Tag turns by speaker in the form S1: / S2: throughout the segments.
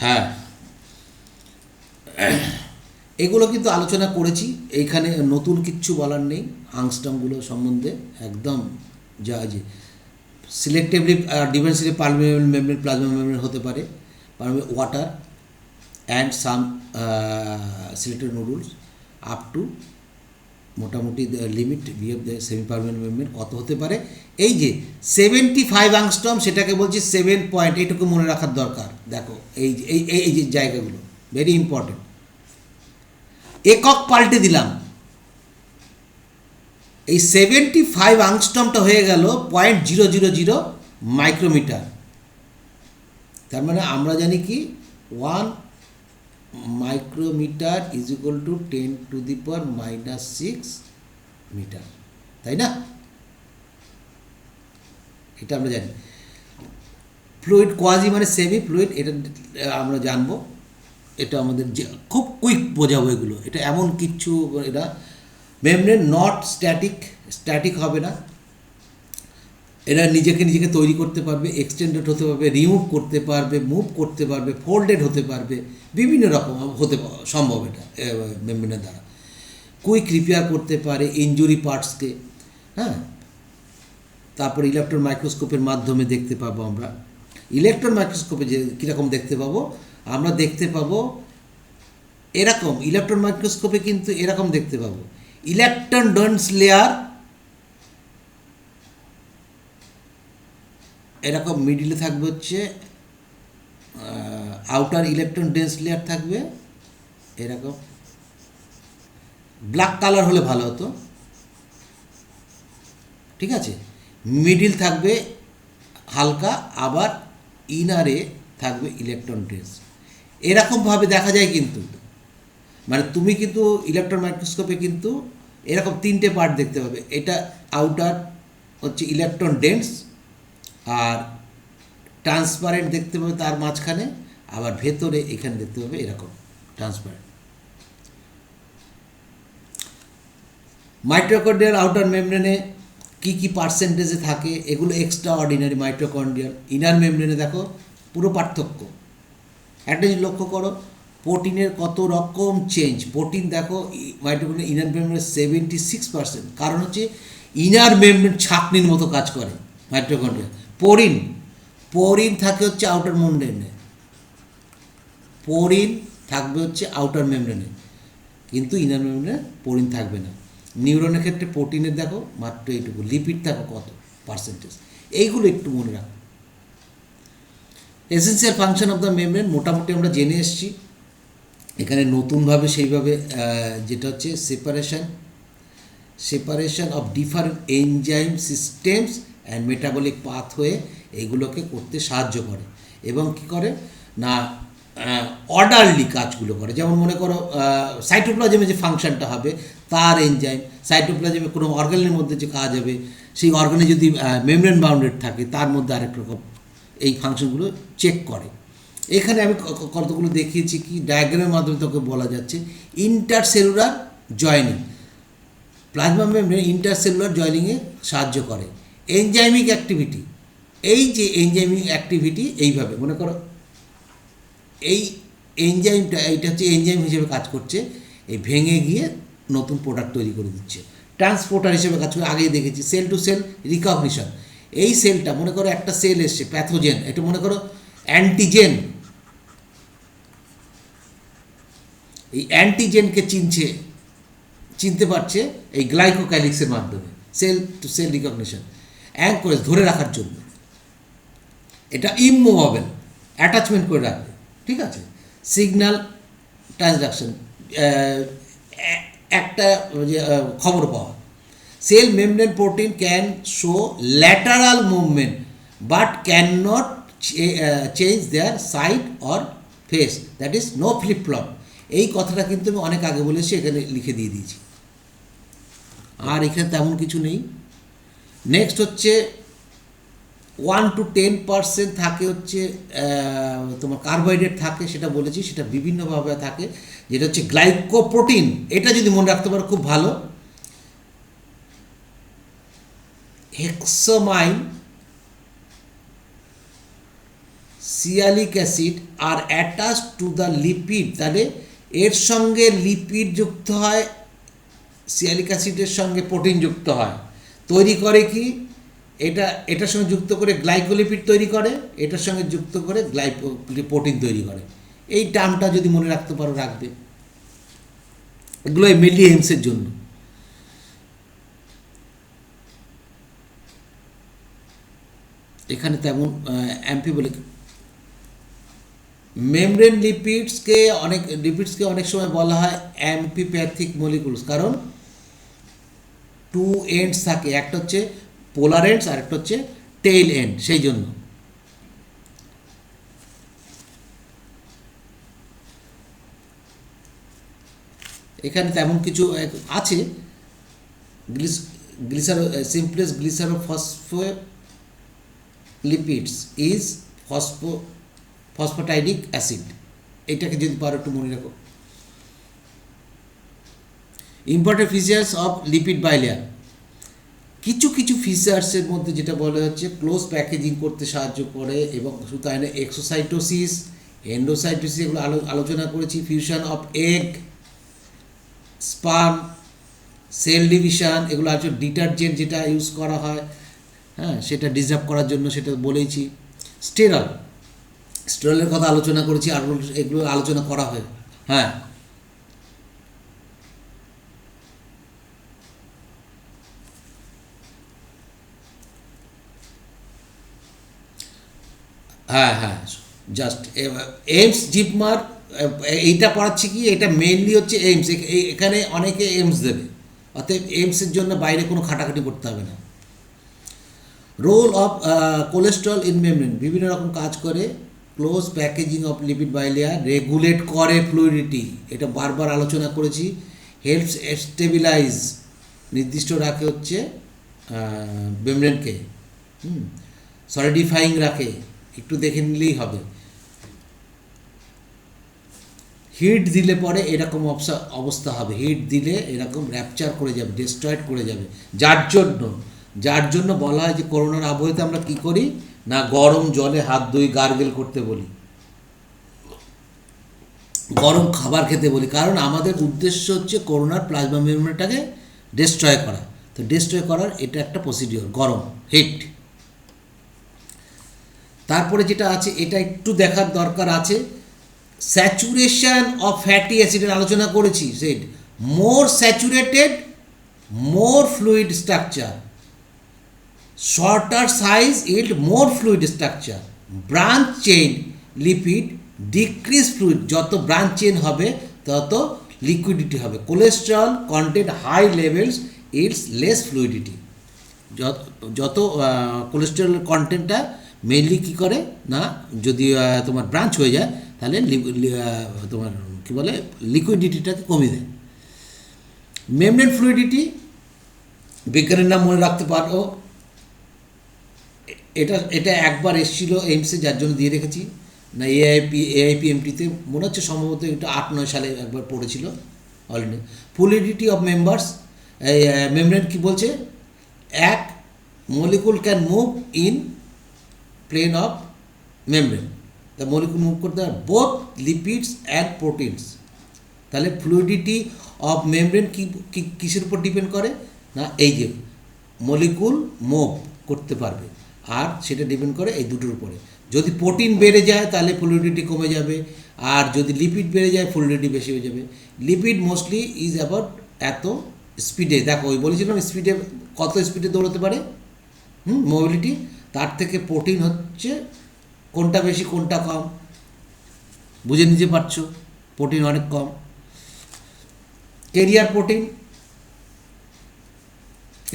S1: হ্যাঁ, এগুলো কিন্তু আলোচনা করেছি, এইখানে নতুন কিচ্ছু বলার নেই। আংস্ট্রমগুলো সম্বন্ধে একদম যা যে selectively defensively permeable membrane plasma membrane হতে পারে, water and some selected nodules up to মোটামুটি limit behave the semi permanent membrane কত হতে পারে। এই যে 75 আংস্ট্রম, সেটাকে বলছি 7 পয়েন্ট, এইটুকু মনে রাখার দরকার। দেখো এই এই এই যে জায়গাগুলো ভেরি ইম্পর্টেন্ট। একক পাল্টে দিলাম, এই 75 আংস্ট্রমটা হয়ে গেল 0.000 মাইক্রোমিটার। তার মানে আমরা জানি কি 1 micrometre is equal to 10⁻⁻6 metre, তাই না? এটা আমরা জানি। ফ্লুইড কোয়াজি মানে সেমি ফ্লুইড, এটা আমরা জানবো। এটা আমাদের খুব কুইক বোঝাবো এগুলো। এটা এমন কিচ্ছু, এটা মেমব্রেন নট স্ট্যাটিক, স্ট্যাটিক হবে না। এরা নিজেকে তৈরি করতে পারবে, এক্সটেন্ডেড হতে পারবে, রিমুভ করতে পারবে, মুভ করতে পারবে, ফোল্ডেড হতে পারবে, বিভিন্ন রকম হতে সম্ভব এটা মেমব্রেনের দ্বারা। কুইক রিপেয়ার করতে পারে ইনজুরি পার্টসকে। হ্যাঁ, তারপর ইলেকট্রন মাইক্রোস্কোপের মাধ্যমে দেখতে পাবো আমরা। ইলেকট্রন মাইক্রোস্কোপে যে কীরকম দেখতে পাবো, আমরা দেখতে পাবো এরকম। ইলেকট্রন মাইক্রোস্কোপে কিন্তু এরকম দেখতে পাবো, ইলেকট্রন ডেন্স লেয়ার এরকম, মিডিলে থাকবে হচ্ছে আউটার ইলেকট্রন ডেন্স লেয়ার থাকবে এরকম, ব্ল্যাক কালার হলে ভালো হতো, ঠিক আছে। মিডিল থাকবে হালকা, আবার ইনারে থাকবে ইলেকট্রন ডেন্স। এরকমভাবে দেখা যায় কিন্তু, মানে তুমি কিন্তু ইলেকট্রন মাইক্রোস্কোপে কিন্তু এরকম 3টে পার্ট দেখতে পাবে। এটা আউটার হচ্ছে ইলেকট্রন ডেন্স, আর ট্রান্সপারেন্ট দেখতে পাবে তার মাঝখানে, আবার ভেতরে এখানে দেখতে পাবে এরকম ট্রান্সপারেন্ট। মাইটোকন্ড্রিয়াল আউটার মেমব্রেনে কী কী পার্সেন্টেজে থাকে, এগুলো এক্সট্রা অর্ডিনারি। মাইটোকন্ড্রিয়াল ইনার মেমব্রেনে দেখো পুরো পার্থক্য। একটা জিনিস লক্ষ্য করো, প্রোটিনের কত রকম চেঞ্জ। প্রোটিন দেখো মাইটোকন্ড্রিয়াল ইনার মেমব্রেনে 76%, কারণ হচ্ছে ইনার মেমব্রেন ছাঁকনির মতো কাজ করে মাইটোকন্ড্রিয়া। পোরিন থাকে হচ্ছে আউটার মেমব্রেনে, পোরিন থাকবে হচ্ছে আউটার মেমব্রেনে, কিন্তু ইনার মেমব্রেনে পোরিন থাকবে না। নিউরনের ক্ষেত্রে প্রোটিনের দেখো মাত্র এইটুকু, লিপিড থাকো কত পার্সেন্টেজ, এইগুলো একটু মনে রাখো। Essential function of the membrane মোটামুটি আমরা জেনে এসেছি। এখানে নতুনভাবে সেইভাবে যেটা হচ্ছে separation of different enzyme systems and metabolic pathway, এইগুলোকে করতে সাহায্য করে। এবং কি করে না, অর্ডারলি কাজগুলো করে। যেমন মনে করো সাইটোপ্লাজমে যে ফাংশনটা হবে তার এনজাইম, সাইটোপ্লাজমে কোনো অর্গানের মধ্যে যে কাজ হবে, সেই অর্গানে যদি মেমব্রেন বাউন্ডেড থাকে তার মধ্যে আরেক রকম এই ফাংশনগুলো চেক করে। এখানে আমি কতগুলো দেখিয়েছি, কি ডায়াগ্রামের মাধ্যমে তোকে বলা যাচ্ছে। Intercellular joining, plasma membrane intercellular জয়েনিংয়ে সাহায্য করে। এনজাইমিক অ্যাক্টিভিটি, এই যে এনজাইমিক অ্যাক্টিভিটি এইভাবে মনে করো, এই এনজাইমটা এইটা হচ্ছে এনজাইম হিসেবে কাজ করছে, এই ভেঙে গিয়ে নতুন প্রোডাক্ট তৈরি করে দিচ্ছে। ট্রান্সপোর্টার হিসেবে কাজ করে, আগেই দেখেছি। সেল টু সেল রিকগনিশন, এই সেলটা মনে করো একটা সেল এসছে প্যাথোজেন, এটা মনে করো অ্যান্টিজেন, এই অ্যান্টিজেনকে চিনতে পারছে এই গ্লাইকোক্যালিক্সের মাধ্যমে। Cell to cell recognition, anchorage ধরে রাখার জন্য। এটা ইমমুভেবল, অ্যাটাচমেন্ট করে রাখবে, ঠিক আছে। সিগন্যাল ট্রান্সডাকশন, একটা খবর পাওয়া। Cell membrane protein can show lateral movement but can not change their side or face, that is no flip flop. এই কথাটা কিন্তু আমি অনেক আগে বলেছি, এখানে লিখে দিয়ে দিয়েছি, আর এখানে তেমন কিছু নেই। নেক্সট হচ্ছে 1 to 10% থাকে হচ্ছে তোমার কার্বোহাইড্রেট থাকে, সেটা বলেছি, সেটা বিভিন্নভাবে থাকে, যেটা হচ্ছে গ্লাইকোপ্রোটিন। এটা যদি মনে রাখতে পারো খুব ভালো। হেক্সামাইন সিয়ালিক অ্যাসিড আর অ্যাটাচ টু দ্য লিপিড, তাহলে এর সঙ্গে লিপিড যুক্ত হয়, সিয়ালিক অ্যাসিডের সঙ্গে প্রোটিন যুক্ত হয়, তৈরি করে কি, এটার সঙ্গে যুক্ত করে গ্লাইকোলিপিড তৈরি করে, এটার সঙ্গে যুক্ত করে প্রোটিন তৈরি করে। এই টার্মটা যদি মনে রাখতে পারো রাখবে। এগুলো মেনলি এইমসের জন্য। এখানে তেমন অ্যাম্ফিবলিক মেমব্রেন লিপিডসকে অনেক সময় বলা হয় অ্যাম্পিপ্যাথিক মলিকুলস, কারণ টু এন্ডস থাকে, একটা হচ্ছে পোলার এন্ডস আর একটা হচ্ছে টেইল এন্ড, সেই জন্য। এখানে তেমন কিছু আছে। সিমপ্লেক্স গ্লিসারোফসফোলিপিডস ইজ ফসফোটাইডিক অ্যাসিড, এটাকে যদি পারো একটু মনে রাখো। Important features of lipid bilayer, কিছু কিছু ফিচার্সের মধ্যে যেটা বলা হচ্ছে ক্লোজ প্যাকেজিং করতে সাহায্য করে, এবং শুধু তাই না, এক্সোসাইটোসিস, এন্ডোসাইটোসিস, এগুলো আলোচনা করেছি। Fusion of egg, sperm, cell division, এগুলো আছে। ডিটারজেন্ট যেটা ইউজ করা হয়, হ্যাঁ, সেটা ডিজার্ভ করার জন্য, সেটা বলেইছি। স্টেরলের কথা আলোচনা করেছি, আর এগুলো আলোচনা করা হয়। হ্যাঁ, হ্যাঁ হ্যাঁ, জাস্ট এইমস জিপমার, এইটা পড়াচ্ছি কি, এটা মেইনলি হচ্ছে এইমস। এখানে অনেকে এইমস দেবে, অতএব এইমসের জন্য বাইরে কোনো খাটাখাটি করতে হবে না। Role of cholesterol in membrane, বিভিন্ন রকম কাজ করে। Close packaging of lipid bilayer, regulate করে ফ্লুইডিটি, এটা বারবার আলোচনা করেছি। হেল্পস স্টেবিলাইজ, নির্দিষ্ট রাখে হচ্ছে মেমব্রেনকে, সলিডিফাইং রাখে, একটু দেখে নিলেই হবে। হিট দিলে পরে এরকম অবস্থা হবে, হিট দিলে এরকম র্যাপচার করে যাবে, ডিস্ট্রয়েড করে যাবে। যার জন্য বলা হয় যে করোনার আবহেতে আমরা কি করি না, গরম জলে হাত ধুই, গার্গেল করতে বলি, গরম খাবার খেতে বলি, কারণ আমাদের উদ্দেশ্য হচ্ছে করোনার প্লাজমা মেমব্রেনটাকে ডিস্ট্রয় করা। তো ডিস্ট্রয় করার এটা একটা প্রসিডিওর, গরম, হিট। তারপরে যেটা আছে, এটা একটু দেখার দরকার আছে, স্যাচুরেশন অফ ফ্যাটি অ্যাসিডের আলোচনা করেছি। Set more saturated, more fluid structure, shorter size yield more fluid structure, branch chain lipid decrease fluid, যত ব্রাঞ্চ চেইন হবে তত লিকুইডিটি হবে। Cholesterol content high levels it's less fluidity, যত কোলেস্ট্রলের কন্টেন্টটা মেইনলি কী করে না, যদি তোমার ব্রাঞ্চ হয়ে যায় তাহলে তোমার কী বলে, লিকুইডিটিটাকে কমিয়ে দেয়। মেমব্রেন ফ্লুইডিটি, বিজ্ঞানের নাম মনে রাখতে পারো, এটা একবার এসেছিলো এইমসে, যার জন্য দিয়ে রেখেছি না, AIPMT-তে মনে হচ্ছে সম্ভবত এটা 8-9 সালে একবার পড়েছিল অলরেডি। ফ্লুইডিটি অফ মেমব্রেন কি বলছে, এক molecule can move in plane of membrane, the molecule move করতে হয় বোথ লিপিডস অ্যান্ড প্রোটিনস। তাহলে ফ্লুইডিটি অফ মেমব্রেন কিসের উপর ডিপেন্ড করে না, এই যে মলিকুল মুভ করতে পারবে, আর সেটা ডিপেন্ড করে এই দুটোর উপরে। যদি প্রোটিন বেড়ে যায় তাহলে ফ্লুইডিটি কমে যাবে, আর যদি লিপিড বেড়ে যায় ফ্লুইডিটি বেশি হয়ে যাবে। লিপিড মোস্টলি ইজ অ্যাবাউট এত স্পিডে, দেখো ওই বলেছিলাম স্পিডে, কত স্পিডে দৌড়াতে পারে, মোবিলিটি, তার থেকে প্রোটিন হচ্ছে কোনটা বেশি কোনটা কম, বুঝে নিতে পারছো, প্রোটিন অনেক কম। Carrier protein,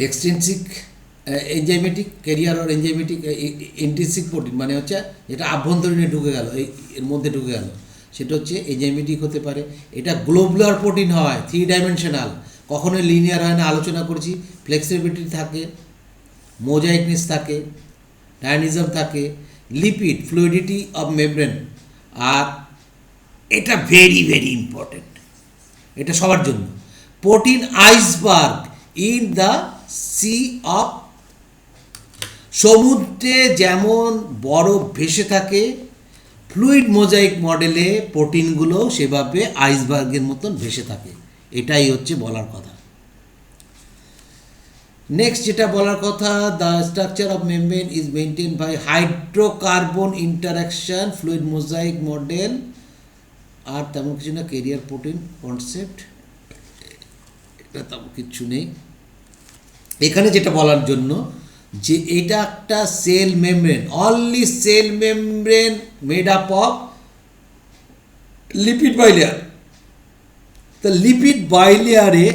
S1: extrinsic enzymatic, carrier আর এনজাইমেটিক, ইন্ট্রিনসিক প্রোটিন মানে হচ্ছে যেটা আভ্যন্তরীণে ঢুকে গেল, এর মধ্যে ঢুকে গেল, সেটা হচ্ছে এনজাইমেটিক হতে পারে। এটা গ্লোবুলার প্রোটিন হয়, 3 ডাইমেনশনাল, কখনোই লিনিয়ার হয় না, আলোচনা করেছি। ফ্লেক্সিবিলিটি থাকে, মোজাইকনেস থাকে, ডায়নিজম থাকে। লিপিড, ফ্লুইডিটি অফ মেমব্রেন, আর এটা ভেরি ভেরি ইম্পর্টেন্ট, এটা সবার জন্য। Protein iceberg in the sea of, সমুদ্রে যেমন বরফ ভেসে থাকে ফ্লুইড মোজাইক মডেলে প্রোটিনগুলো সেভাবে আইসবার্গের মতন ভেসে থাকে, এটাই হচ্ছে বলার কথা। নেক্সট যেটা বলার কথা, the structure of membrane is maintain by hydrocarbon interaction, fluid mosaic model, আর তেমন কিছু না, ক্যারিয়ার প্রোটিন কনসেপ্ট, এটা তেমন কিছু নেই এখানে। যেটা বলার জন্য যে এটা একটা cell membrane, only cell membrane made up of lipid bilayer. তা লিপিড বাইলেয়ারে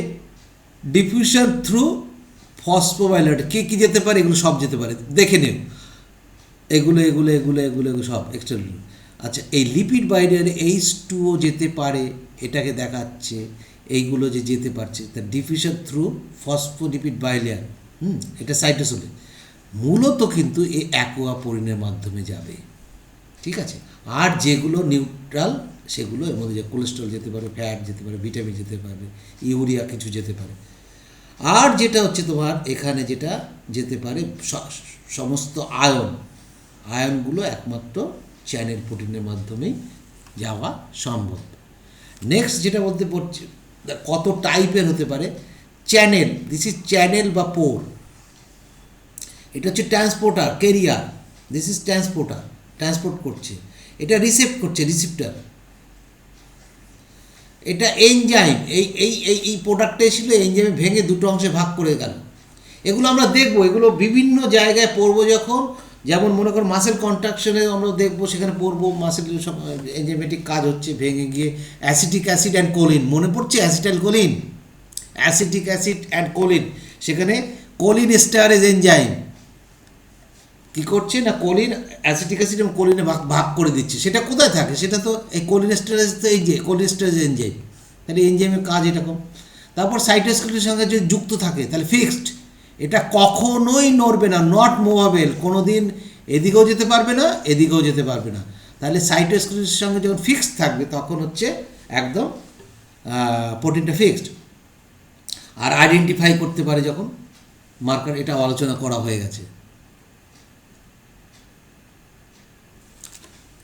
S1: ডিফিউশন থ্রু ফসফোবাইলেট কী কী যেতে পারে, এগুলো সব যেতে পারে, দেখে নেব এগুলো এগুলো এগুলো এগুলো এগুলো সব এক্সট্রা। আচ্ছা, এই লিপিড বাইলেয়ারে H2O যেতে পারে, এটাকে দেখাচ্ছে এইগুলো যে যেতে পারছে, তা ডিফিউশন থ্রু ফসফোলিপিড বাইলেয়ার, এটা সাইটোসোলে মূলত কিন্তু এই অ্যাকোয়াপোরিনের মাধ্যমে যাবে, ঠিক আছে। আর যেগুলো নিউট্রাল সেগুলো এর মধ্যে যে কোলেস্ট্রল যেতে পারে, ফ্যাট যেতে পারে, ভিটামিন যেতে পারে, ইউরিয়া কিছু যেতে পারে। আর যেটা হচ্ছে তোমার এখানে যেটা যেতে পারে সমস্ত আয়নগুলো একমাত্র চ্যানেল প্রোটিনের মাধ্যমেই যাওয়া সম্ভব। নেক্সট যেটা বলতে পড়ছে, কত টাইপের হতে পারে চ্যানেল, দিস ইজ চ্যানেল বা পোর। এটা হচ্ছে transporter, career, this is transporter, transport করছে। এটা রিসেপ্ট করছে, রিসিপ্টার। এটা এনজাইম, এই প্রোডাক্টটা ছিল এনজাইমে ভেঙে দুটো অংশে ভাগ করে গেল। এগুলো আমরা দেখবো, এগুলো বিভিন্ন জায়গায় পড়বো যখন, যেমন মনে করো মাসেল কন্ট্রাকশনে আমরা দেখবো, সেখানে পড়বো মাসেল সব এনজাইমেটিক কাজ হচ্ছে, ভেঙে গিয়ে অ্যাসিটিক অ্যাসিড অ্যান্ড কোলিন, মনে পড়ছে acetyl choline, acetic acid and choline, সেখানে কোলিন স্টারেজ এনজাইম কী করছে না, কোলিন অ্যাসিটিক অ্যাসিড এবং কোলিনে ভাগ করে দিচ্ছে। সেটা কোথায় থাকে, সেটা তো এই কোলিন স্টারেজ, তো এই যে কোলিন স্টারেজ এনজাইম, তাহলে এনজাইমের কাজ এরকম। তারপর সাইটোস্কেলেটনের সঙ্গে যদি যুক্ত থাকে তাহলে ফিক্সড, এটা কখনোই নড়বে না, নট মুভেবল, কোনো দিন এদিকেও যেতে পারবে না এদিকেও যেতে পারবে না। তাহলে সাইটোস্কেলেটনের সঙ্গে যখন ফিক্সড থাকবে তখন হচ্ছে একদম প্রোটিনটা ফিক্সড। আর আইডেন্টিফাই করতে পারে যখন মার্কার, এটা আলোচনা করা হয়ে গেছে।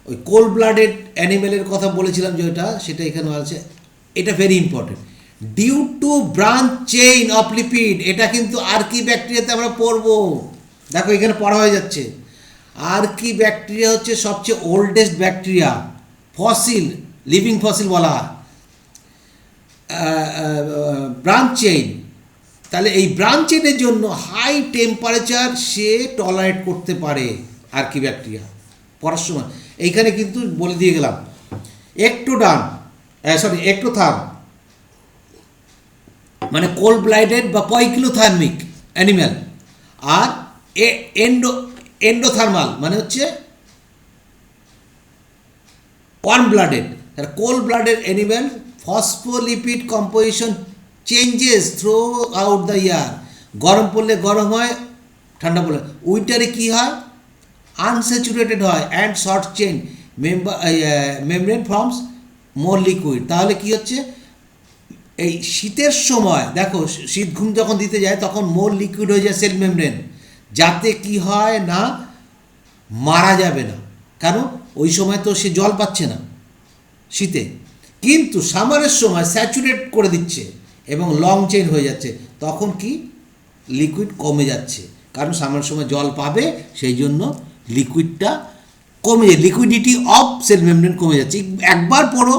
S1: ওই কোল্ড ব্লাডেড অ্যানিমেলের কথা বলেছিলাম যে ওটা, সেটা এখানে আছে, এটা very important. Due to branch chain of lipid, এটা কিন্তু আর্কি ব্যাকটেরিয়াতে আমরা পড়বো, দেখো এখানে পড়া হয়ে যাচ্ছে। আর্কি ব্যাকটেরিয়া হচ্ছে সবচেয়ে oldest bacteria, fossil, living fossil বলা হয়। ব্রাঞ্চ চেইন, তাহলে এই ব্রাঞ্চ চেইনের জন্য হাই টেম্পারেচার সে টলারেট করতে পারে আর্কি ব্যাকটেরিয়া। পড়ার সময় এইখানে কিন্তু বলে দিয়ে গেলাম, এক্টোথার্ম মানে কোল্ড ব্লাডেড বা পয়কিলোথার্মিক অ্যানিম্যাল, আর এন্ডোথার্মাল মানে হচ্ছে worm blooded. Cold blooded animal phospholipid composition changes through out the year, গরম পড়লে গরম হয়, ঠান্ডা পড়লে, উইন্টারে কী হয়, আনস্যাচুরেটেড হয়, and short chain membrane forms more liquid. তাহলে কি হচ্ছে, এই শীতের সময় দেখো, শীত ঘুম যখন দিতে যায় তখন মোর লিকুইড হয়ে যায় সেল মেমব্রেন, যাতে কি হয় না মারা যাবে না, কারণ ওই সময় তো সে জল পাচ্ছে না শীতে। কিন্তু সামারের সময় স্যাচুরেট করে দিচ্ছে এবং লং চেইন হয়ে যাচ্ছে, তখন কি লিকুইড কমে যাচ্ছে, কারণ সামারের সময় জল পাবে, সেই জন্য লিকুইডটা কমে যায়, লিকুইডিটি অফ সেল মেমব্রেন কমে যাচ্ছে। একবার পড়ো,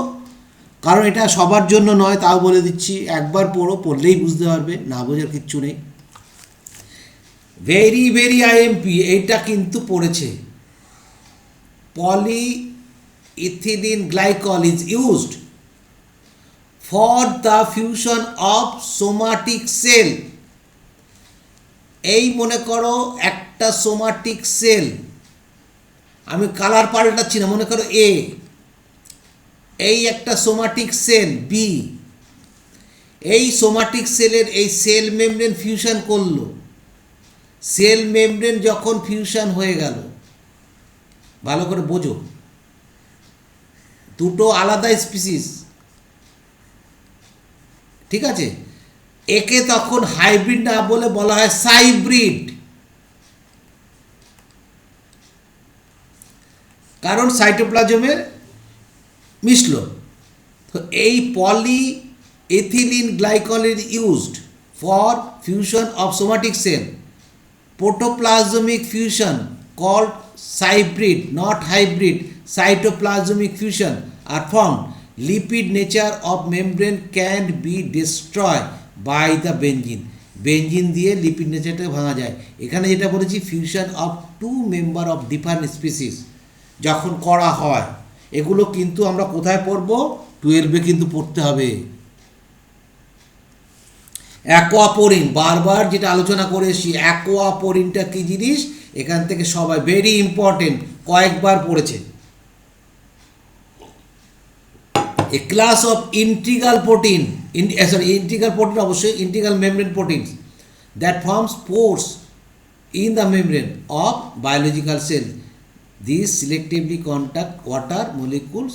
S1: কারণ এটা সবার জন্য নয়, তাও বলে দিচ্ছি, একবার পড়ো, পড়লেই বুঝতে পারবে, না বোঝার কিচ্ছু নেই। ভেরি ভেরি আইএমপি, এইটা কিন্তু পড়েছে, polyethylene glycol is used for the fusion of somatic cell। এই মনে করো একটা সোমাটিক সেল, আমি কালার পাল্টাচ্ছি না, মনে করো এই একটা সোমাটিক সেল বি, এই সোমাটিক সেলের এই সেল মেমব্রেন ফিউশন করলো, সেল মেমব্রেন যখন ফিউশন হয়ে গেল, ভালো করে বোঝো, দুটো আলাদা স্পিসিস, ঠিক আছে, একে তখন হাইব্রিড না বলে বলা হয় সাইব্রিড, কারণ সাইটোপ্লাজমের মিশলো। তো এই পলি ethylene glycol is used for fusion of somatic cell. Protoplasmic fusion called cybrid, not hybrid, cytoplasmic fusion are formed. Lipid nature of membrane can be destroyed by the benzene. Benzene দিয়ে lipid নেচারটা ভাঙা যায়। এখানে যেটা বলেছি fusion of two member of different species যখন করা হয়, এগুলো কিন্তু আমরা কোথায় পড়ব? 12-এ কিন্তু পড়তে হবে। অ্যাকোয়াপোরিন, বারবার যেটা আলোচনা করে এসেছি, অ্যাকোয়াপোরিনটা কী জিনিস, এখান থেকে সবাই ভেরি ইম্পর্টেন্ট, কয়েকবার পড়েছে। A class of integral protein, integral protein অবশ্যই integral membrane proteins that forms pores in the membrane of biological cell. This selectively contact water molecules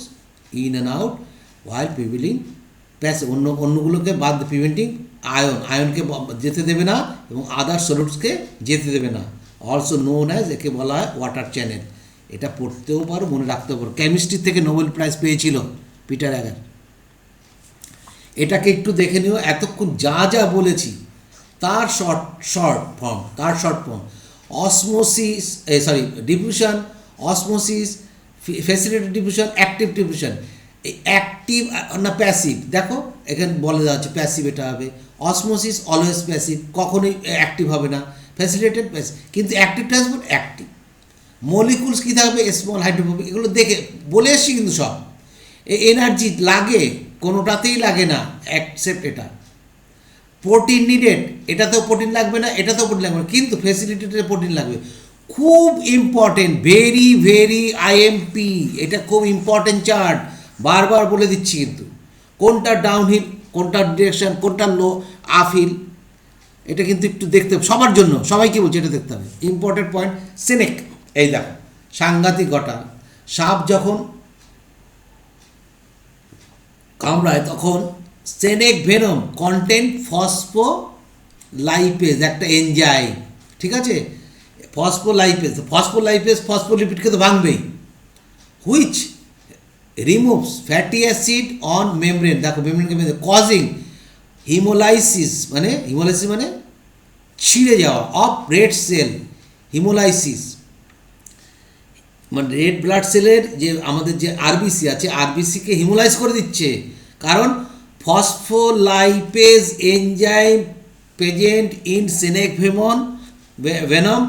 S1: in and out while preventing অন্যগুলোকে বাদ preventing আয়নকে যেতে দেবে না এবং আদার সলিউডসকে যেতে দেবে না। অলসো নোন অ্যাজ, একে বলা হয় ওয়াটার চ্যানেল। এটা পড়তেও পারো, মনে রাখতেও পারো। কেমিস্ট্রি থেকে নোবেল প্রাইজ পেয়েছিল পিটার অ্যাগার। এটাকে একটু দেখে নিও, এতক্ষণ যা যা বলেছি তার short form osmosis, diffusion, osmosis, facilitated diffusion, active diffusion. এই অ্যাক্টিভ না প্যাসিভ, দেখো এখানে বলা যাচ্ছে প্যাসিভ এটা হবে। অসমোসিস অলওয়েজ প্যাসিভ, কখনোই অ্যাক্টিভ হবে না। ফ্যাসিলিটেড প্যাসিভ, কিন্তু অ্যাক্টিভ ট্রান্সপোর্ট অ্যাক্টিভ। মলিকুলস কী থাকবে? Small hydrophobic. এগুলো দেখে বলে এসছি কিন্তু সব। এনার্জি লাগে, কোনোটাতেই লাগে না অ্যাকসেপ্ট এটা। প্রোটিন নিডেড, এটাতেও প্রোটিন লাগবে না, এটাতেও প্রোটিন লাগবে না, কিন্তু ফ্যাসিলিটেডে প্রোটিন লাগবে। খুব ইম্পর্টেন্ট, ভেরি ভেরি আইএমপি, এটা খুব ইম্পর্টেন্ট চার্ট, বারবার বলে দিচ্ছি। কিন্তু কোনটা ডাউনহিল, কোনটা ডিরেকশন, কোনটা লো আপহিল, এটা কিন্তু একটু দেখতে হবে সবার জন্য, সবাইকে বলছে এটা দেখতে হবে। Important point. সেনেক, এই দেখো সাংঘাতিক ঘটা, সাপ যখন কামড়ায় তখন সেনেক ভেনম কন্টেন্ট ফসফোলাইপেজ, একটা এনজাইম, ঠিক আছে? ফসফোলাইপেজ, ফসফোলিপিডকে তো ভাঙবেই, which removes fatty acid on membrane, দেখো মেমব্রেনকে কজিং হিমোলাইসিস, মানে ছিঁড়ে যাওয়া অফ রেড সেল। হিমোলাইসিস মানে রেড ব্লাড সেলের যে আমাদের যে আরবিসি আছে, আরবিসিকে হিমোলাইজ করে দিচ্ছে, কারণ phospholipase enzyme present in snake venom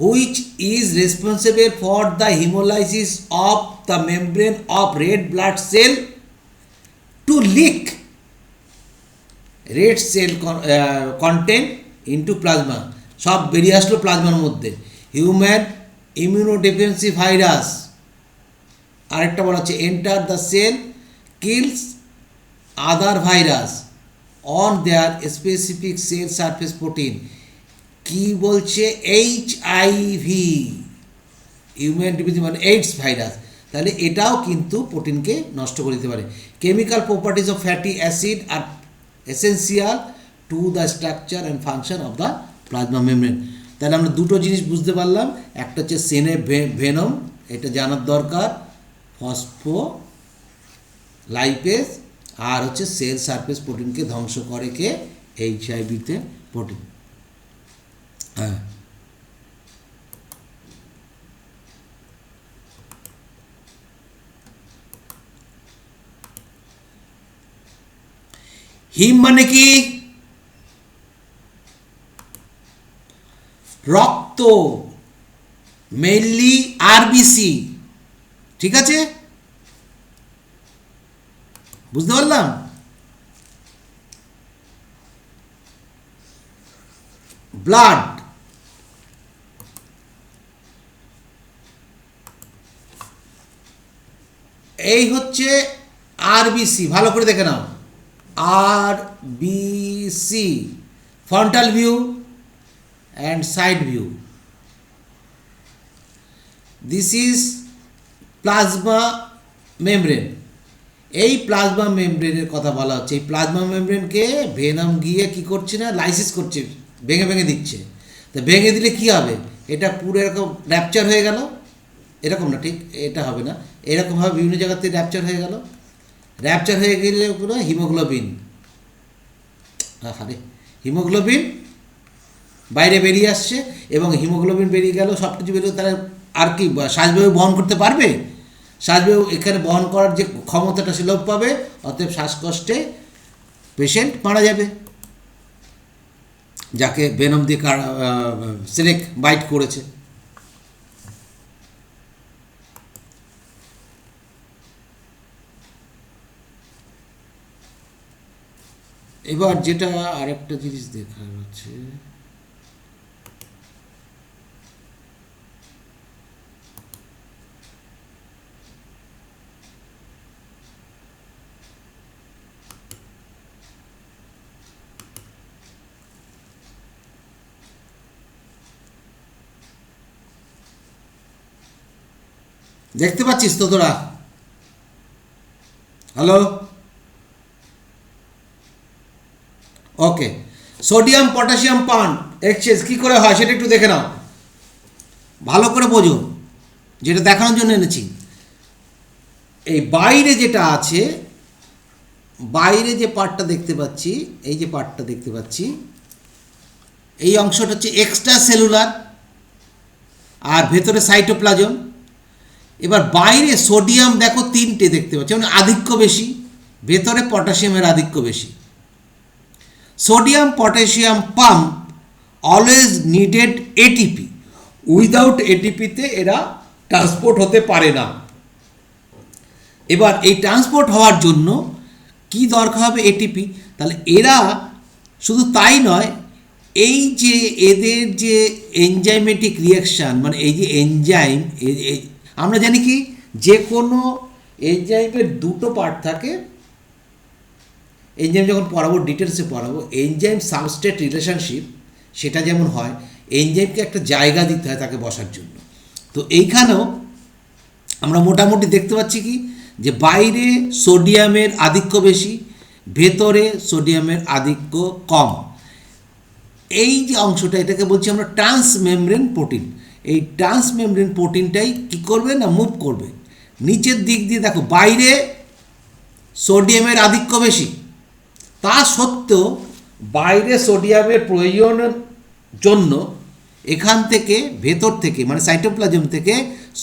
S1: which is responsible for the hemolysis of the membrane of red blood cell to leak red cell content into plasma। সব বেরিয়ে আসলো প্লাজমার মধ্যে। হিউম্যান ইমিউনোডেফিসিয়েন্সি ভাইরাস, আরেকটা বলা হচ্ছে enter the cell, kills other virus on their specific cell surface protein. কি বলছে? HIV, human deficiency মানে এইডস ভাইরাস, তাহলে এটাও কিন্তু প্রোটিনকে নষ্ট করে দিতে পারে। Chemical properties of fatty acid are essential to the structure and function of the plasma membrane. তাহলে আমরা দুটো জিনিস বুঝতে পারলাম, একটা হচ্ছে সেনে ভেনম, এটা জানার দরকার, ফসফোলাইপেজ, আর হচ্ছে সেল সারফেস প্রোটিনকে ধ্বংস করে কে? এইচআইভিতে প্রোটিন। হ্যাঁ, হিম মানে কি? রক্ত, মেইনলি আরবিসি, ঠিক আছে? বুঝতে পারলাম? ব্লাড, এই হচ্ছে আরবিসি, ভালো করে দেখে নাও। RBC, frontal view and side view. This is plasma membrane. এই প্লাজমা মেমব্রেনের কথা বলা হচ্ছে। এই প্লাজমা মেমব্রেনকে ভেনাম গিয়ে কী করছে না, লাইসিস করছে, ভেঙে ভেঙে দিচ্ছে। তো ভেঙে দিলে কী হবে? এটা পুরো এরকম র্যাপচার হয়ে গেল, এরকম না, ঠিক এটা হবে না, এরকমভাবে বিভিন্ন জায়গাতে র্যাপচার হয়ে গেল, র্যাপচার হয়ে গেলে পুরো হিমোগ্লোবিন, আরে হিমোগ্লোবিন বাইরে বেরিয়ে আসছে, এবং হিমোগ্লোবিন বেরিয়ে গেল, সব কিছু বেরিয়ে, তাহলে আর কি শ্বাসবায়ু বহন করতে পারবে? শ্বাসবায়ু এখানে বহন করার যে ক্ষমতাটা সে লোপ পাবে, অতএব শ্বাসকষ্টে পেশেন্ট মারা যাবে, যাকে বেনম দিয়ে সিনেক বাইট করেছে। এবার যেটা আরেকটা জিনিস দেখা যাচ্ছে, দেখতে পাচ্ছিস তো তোরা? হ্যালো, ওকে। সোডিয়াম পটাশিয়াম পান এক্সচেঞ্জ কী করে হয় সেটা একটু দেখে নাও, ভালো করে বোঝো, যেটা দেখানোর জন্য এনেছি। এই বাইরে যেটা আছে, বাইরে যে পার্টটা দেখতে পাচ্ছি, এই যে পার্টটা দেখতে পাচ্ছি, এই অংশটা হচ্ছে এক্সট্রা সেলুলার, আর ভেতরে সাইটোপ্লাজম। এবার বাইরে সোডিয়াম দেখো তিনটে দেখতে পাচ্ছি, মানে আধিক্য বেশি, ভেতরে পটাশিয়ামের আধিক্য বেশি। Sodium potassium pump always needed ATP, without এটিপিতে এরা ট্রান্সপোর্ট হতে পারে না। এবার এই ট্রান্সপোর্ট হওয়ার জন্য কি দরকার হবে? এটিপি। তাহলে এরা শুধু তাই নয়, এই যে এদের যে এনজাইমেটিক রিয়াকশান, মানে এই যে এনজাইম, আমরা জানি কি যে কোনো এনজাইমের দুটো পার্ট থাকে। এনজাইম যখন পড়াবো, ডিটেলসে পড়াবো, এনজাইম সাবস্ট্রেট রিলেশনশিপ, সেটা যেমন হয়, এনজাইমকে একটা জায়গা দিতে হয় তাকে বসার জন্য। তো এইখানেও আমরা মোটামুটি দেখতে পাচ্ছি কি, যে বাইরে সোডিয়ামের আধিক্য বেশি, ভেতরে সোডিয়ামের আধিক্য কম। এই যে অংশটা, এটাকে বলছি আমরা ট্রান্সমেমব্রেন প্রোটিন। এই ট্রান্সমেমব্রেন প্রোটিনটাই কী করবে না, মুভ করবে নিচের দিক দিয়ে। দেখো বাইরে সোডিয়ামের আধিক্য বেশি, তা সত্ত্বেও বাইরে সোডিয়ামের প্রয়োজনের জন্য এখান থেকে, ভেতর থেকে, মানে সাইটোপ্লাজম থেকে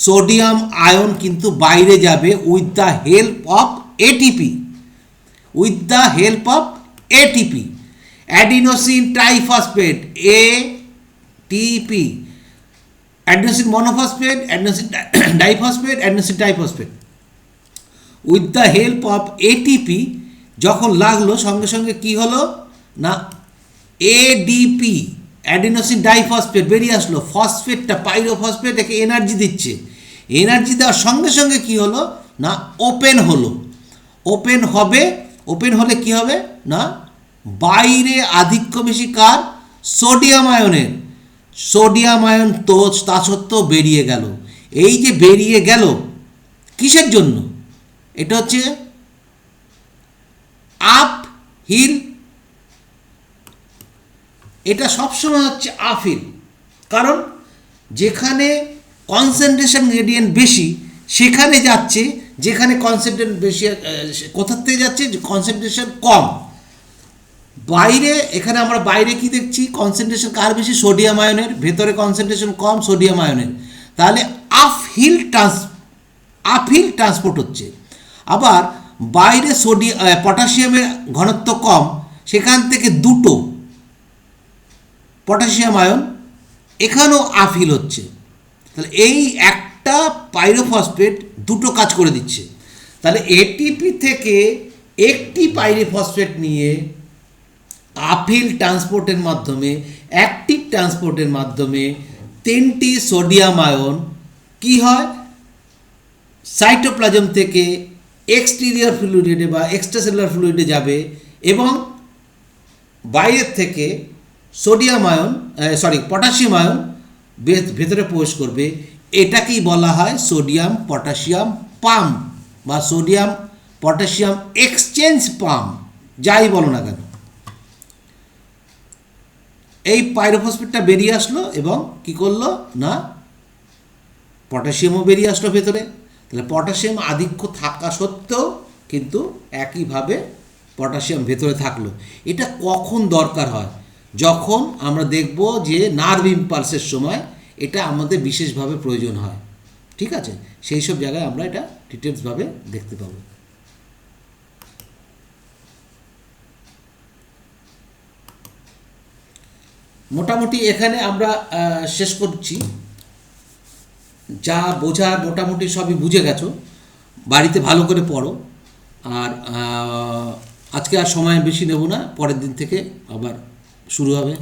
S1: সোডিয়াম আয়ন কিন্তু বাইরে যাবে with the help of ATP, with the help of ATP, adenosine triphosphate, ATP, adenosine monophosphate, adenosine diphosphate, adenosine triphosphate. With the help of ATP যখন লাগলো, সঙ্গে সঙ্গে কি হলো না, এডিপি, অ্যাডিনোসিন ডাইফসফেট বেরিয়ে আসলো, ফসফেটটা পাইরোফসফেট একে এনার্জি দিচ্ছে। এনার্জি দেওয়ার সঙ্গে সঙ্গে কি হলো না, ওপেন হলো। ওপেন হবে, ওপেন হলে কি হবে না, বাইরে আধিক্য বেশি কার, সোডিয়াম আয়নের। সোডিয়াম আয়ন তো তা সত্ত্বেও বেরিয়ে গেল। এই যে বেরিয়ে গেল কিসের জন্য? এটা হচ্ছে আপ হিল, এটা সবসময় হচ্ছে আপ হিল। কারণ যেখানে কনসেন্ট্রেশন গ্রেডিয়েন্ট বেশি সেখানে যাচ্ছে, যেখানে কনসেন্ট্রেশন বেশি কোথার থেকে যাচ্ছে, কনসেন্ট্রেশন কম বাইরে। এখানে আমরা বাইরে কি দেখছি, কনসেন্ট্রেশন কার বেশি, সোডিয়াম আয়নের, ভেতরে কনসেন্ট্রেশন কম সোডিয়াম আয়নের। তাহলে আপ হিল ট্রান্সপোর্ট হচ্ছে। আবার বাইরে পটাশিয়ামের ঘনত্ব কম, সেখান থেকে দুটো পটাশিয়াম আয়ন এখানেও আপ হিল হচ্ছে। তাহলে এই একটা পাইরোফসফেট দুটো কাজ করে দিচ্ছে। তাহলে এটিপি থেকে একটি পাইরোফসফেট নিয়ে আপহিল ট্রান্সপোর্টের মাধ্যমে, অ্যাক্টিভ ট্রান্সপোর্টের মাধ্যমে তিনটি সোডিয়াম আয়ন কি হয়, সাইটোপ্লাজম থেকে এক্সটেরিয়র ফ্লুইডে বা এক্সট্রাসেলুলার ফ্লুইডে যাবে, এবং বাইরের থেকে সোডিয়াম আয়ন, পটাশিয়াম আয়ন ভেতরে প্রবেশ করবে। এটাকেই বলা হয় সোডিয়াম পটাশিয়াম পাম্প বা সোডিয়াম পটাশিয়াম এক্সচেঞ্জ পাম্প, যাই বলো না কেন। এই পাইরোফসফেটটা বেরিয়ে আসলো এবং কি করলো না, পটাশিয়ামও বেরিয়ে আসলো ভেতরে। তাহলে পটাশিয়াম আধিক্য থাকা সত্ত্বেও কিন্তু একইভাবে পটাশিয়াম ভেতরে থাকলো। এটা কখন দরকার হয়? যখন আমরা দেখব যে নার্ভ ইম্পালসের সময় এটা আমাদের বিশেষভাবে প্রয়োজন হয়। ঠিক আছে, সেই সব জায়গায় আমরা এটা ডিটেলসভাবে দেখতে পাবো। মোটামুটি এখানে আমরা শেষ করছি। যা বোঝার মোটামুটি সবই বুঝে গেছো, বাড়িতে ভালো করে পড়ো। আর আজকে আর সময় বেশি নেব না, পরের দিন থেকে আবার শুরু হবে।